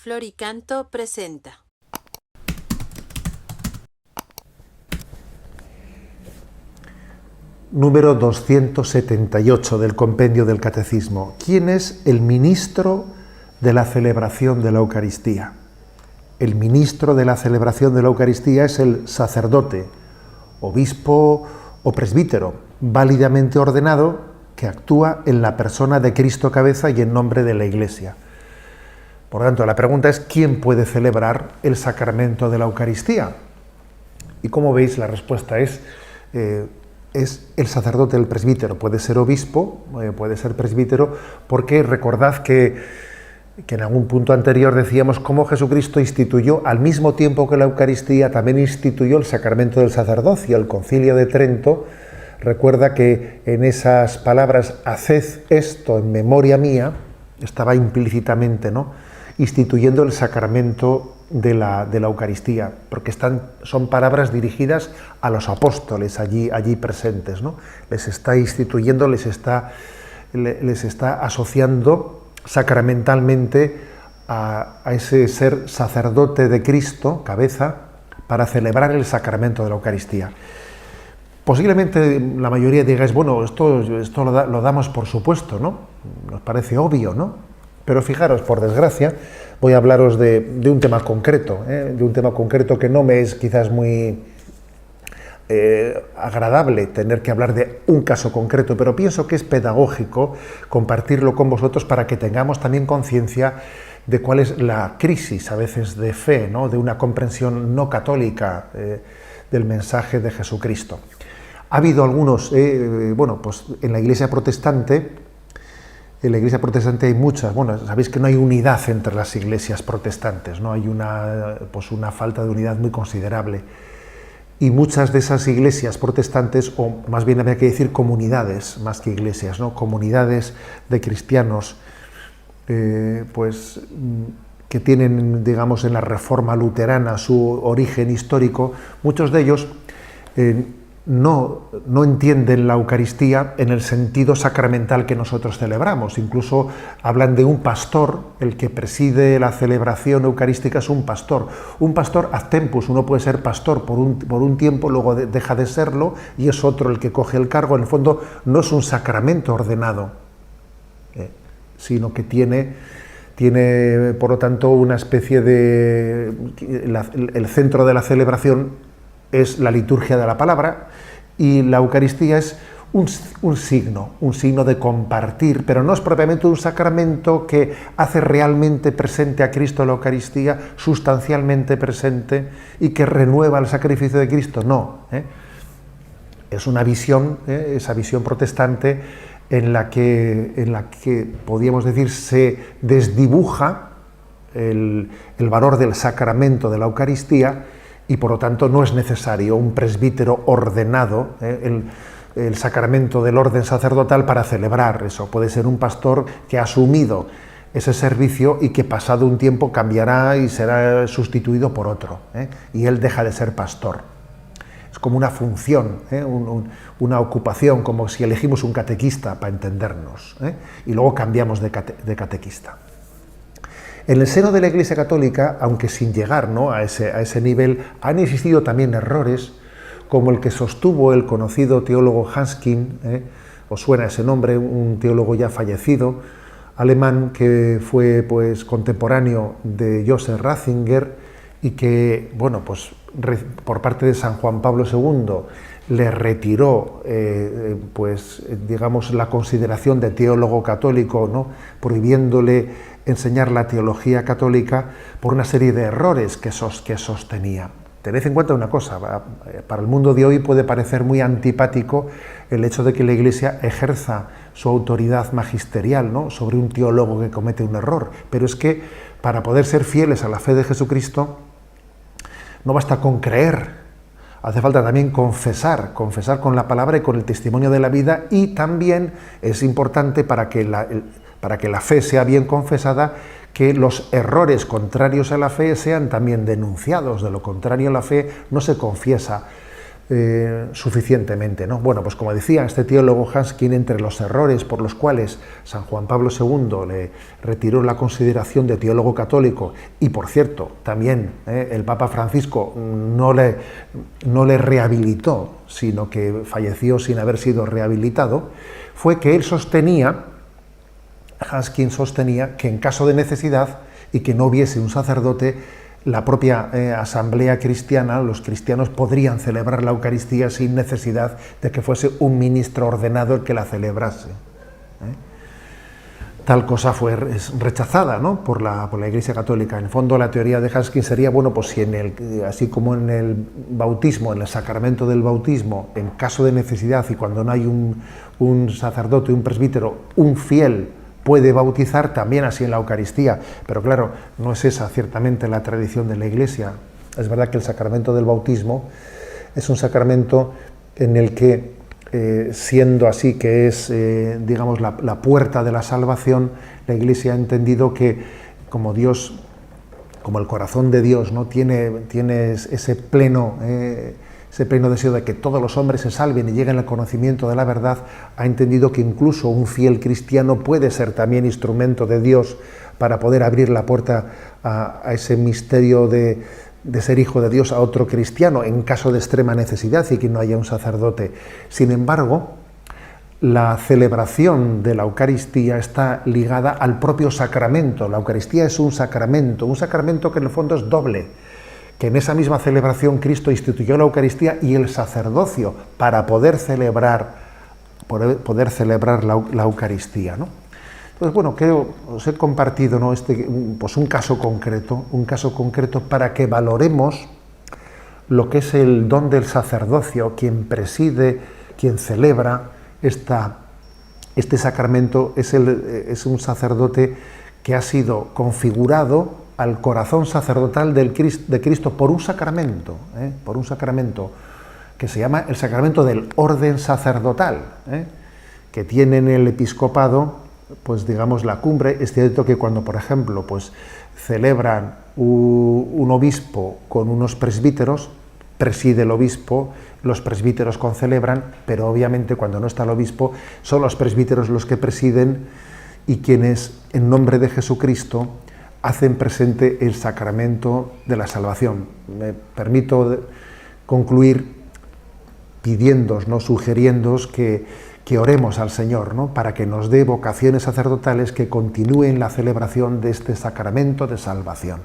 Flor y Canto presenta. Número 278 del Compendio del Catecismo. ¿Quién es el ministro de la celebración de la Eucaristía? El ministro de la celebración de la Eucaristía es el sacerdote, obispo o presbítero, válidamente ordenado, que actúa en la persona de Cristo cabeza y en nombre de la Iglesia. Por lo tanto, la pregunta es: ¿quién puede celebrar el sacramento de la Eucaristía? Y como veis, la respuesta es el sacerdote, el presbítero. Puede ser obispo, puede ser presbítero, porque recordad que en algún punto anterior decíamos cómo Jesucristo instituyó, al mismo tiempo que la Eucaristía, también instituyó el sacramento del sacerdocio. El Concilio de Trento recuerda que en esas palabras «haced esto en memoria mía» estaba implícitamente, ¿no?, instituyendo el sacramento de la Eucaristía, porque son palabras dirigidas a los apóstoles allí presentes, ¿no? Les está instituyendo, les está asociando sacramentalmente a ese ser sacerdote de Cristo, cabeza, para celebrar el sacramento de la Eucaristía. Posiblemente la mayoría digáis, bueno, esto lo damos por supuesto, ¿no? Nos parece obvio, ¿no? Pero fijaros, por desgracia, voy a hablaros de un tema concreto, de un tema concreto que no me es quizás muy agradable tener que hablar de un caso concreto, pero pienso que es pedagógico compartirlo con vosotros para que tengamos también conciencia de cuál es la crisis a veces de fe, ¿no?, de una comprensión no católica del mensaje de Jesucristo. Ha habido algunos, pues en la Iglesia protestante. En la Iglesia protestante hay muchas, sabéis que no hay unidad entre las iglesias protestantes, ¿no? Hay una falta de unidad muy considerable. Y muchas de esas iglesias protestantes, o más bien habría que decir comunidades, más que iglesias, ¿no?, comunidades de cristianos, que tienen, digamos, en la Reforma luterana su origen histórico, muchos de ellos no entienden la Eucaristía en el sentido sacramental que nosotros celebramos. Incluso hablan de un pastor. El que preside la celebración eucarística es un pastor. Un pastor ad tempus. Uno puede ser pastor por un tiempo, luego deja de serlo y es otro el que coge el cargo. En el fondo no es un sacramento ordenado, sino que tiene, por lo tanto, una especie de... El centro de la celebración es la liturgia de la palabra, y la Eucaristía es un signo de compartir, pero no es propiamente un sacramento que hace realmente presente a Cristo la Eucaristía, sustancialmente presente, y que renueva el sacrificio de Cristo, no. Es una visión, esa visión protestante, en la que podríamos decir se desdibuja el valor del sacramento de la Eucaristía, y por lo tanto no es necesario un presbítero ordenado, el sacramento del orden sacerdotal, para celebrar eso. Puede ser un pastor que ha asumido ese servicio y que pasado un tiempo cambiará y será sustituido por otro, y él deja de ser pastor. Es como una función, una ocupación, como si elegimos un catequista para entendernos, y luego cambiamos de catequista. En el seno de la Iglesia Católica, aunque sin llegar, ¿no?, a ese nivel, han existido también errores, como el que sostuvo el conocido teólogo Hanskin, os suena ese nombre, un teólogo ya fallecido, alemán, que fue contemporáneo de Joseph Ratzinger, y que, por parte de San Juan Pablo II, le retiró, digamos, la consideración de teólogo católico, ¿no?, prohibiéndole enseñar la teología católica por una serie de errores que sostenía. Tened en cuenta una cosa: para el mundo de hoy puede parecer muy antipático el hecho de que la Iglesia ejerza su autoridad magisterial, ¿no?, sobre un teólogo que comete un error, pero es que para poder ser fieles a la fe de Jesucristo no basta con creer, hace falta también confesar con la palabra y con el testimonio de la vida, y también es importante para que la fe sea bien confesada, que los errores contrarios a la fe sean también denunciados. De lo contrario, la fe no se confiesa suficientemente, ¿no? Bueno, pues como decía este teólogo Haskins, entre los errores por los cuales San Juan Pablo II le retiró la consideración de teólogo católico, y por cierto, también el Papa Francisco no le rehabilitó, sino que falleció sin haber sido rehabilitado, fue que Haskins sostenía que en caso de necesidad y que no hubiese un sacerdote, la propia asamblea cristiana, los cristianos podrían celebrar la Eucaristía sin necesidad de que fuese un ministro ordenado el que la celebrase. Tal cosa fue rechazada, ¿no?, por la Iglesia Católica. En el fondo, la teoría de Haskins sería, bueno, pues si así como en el bautismo, en el sacramento del bautismo, en caso de necesidad y cuando no hay un sacerdote, un presbítero, un fiel puede bautizar, también así en la Eucaristía. Pero claro, no es esa ciertamente la tradición de la Iglesia. Es verdad que el sacramento del bautismo es un sacramento en el que, siendo así que es, digamos, la puerta de la salvación, la Iglesia ha entendido que como Dios, como el corazón de Dios, ¿no?, tiene ese pleno deseo de que todos los hombres se salven y lleguen al conocimiento de la verdad, ha entendido que incluso un fiel cristiano puede ser también instrumento de Dios para poder abrir la puerta a ese misterio de ser hijo de Dios a otro cristiano en caso de extrema necesidad y que no haya un sacerdote. Sin embargo, la celebración de la Eucaristía está ligada al propio sacramento. La Eucaristía es un sacramento que en el fondo es doble, que en esa misma celebración Cristo instituyó la Eucaristía y el sacerdocio para poder celebrar la Eucaristía, ¿no? Entonces, bueno, os he compartido, ¿no?, pues un caso concreto para que valoremos lo que es el don del sacerdocio, quien preside, quien celebra este sacramento es un sacerdote que ha sido configurado al corazón sacerdotal de Cristo por un sacramento que se llama el sacramento del orden sacerdotal, que tiene en el episcopado, pues digamos, la cumbre. Es cierto que cuando, por ejemplo, pues celebran un obispo con unos presbíteros, preside el obispo, los presbíteros concelebran, pero obviamente cuando no está el obispo son los presbíteros los que presiden y quienes, en nombre de Jesucristo, hacen presente el sacramento de la salvación. Me permito concluir pidiéndoos, ¿no?, sugiriéndoos que oremos al Señor, ¿no?, para que nos dé vocaciones sacerdotales que continúen la celebración de este sacramento de salvación.